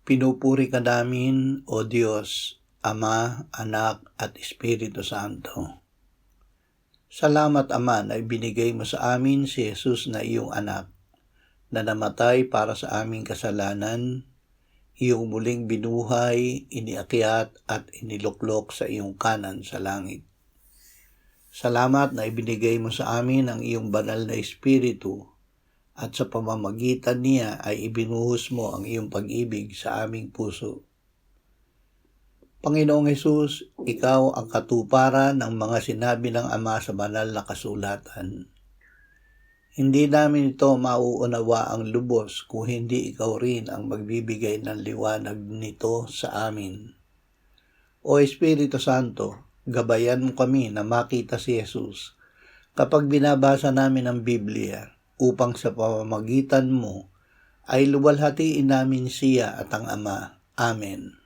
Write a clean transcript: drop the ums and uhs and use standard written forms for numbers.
Pinupuri ka namin, O Diyos, Ama, Anak, at Espiritu Santo. Salamat, Ama, na ibinigay mo sa amin si Jesus na iyong anak, na namatay para sa aming kasalanan, iyong muling binuhay, iniakyat at iniluklok sa iyong kanan sa langit. Salamat na ibinigay mo sa amin ang iyong banal na Espiritu, at sa pamamagitan niya ay ibinuhos mo ang iyong pag-ibig sa aming puso. Panginoong Hesus, ikaw ang katuparan ng mga sinabi ng Ama sa banal na kasulatan. Hindi namin ito mauunawa ang lubos kung hindi ikaw rin ang magbibigay ng liwanag nito sa amin. O Espiritu Santo, gabayan mo kami na makita si Jesus kapag binabasa namin ang Biblia, upang sa pamamagitan mo ay luwalhatiin namin siya at ang Ama. Amen.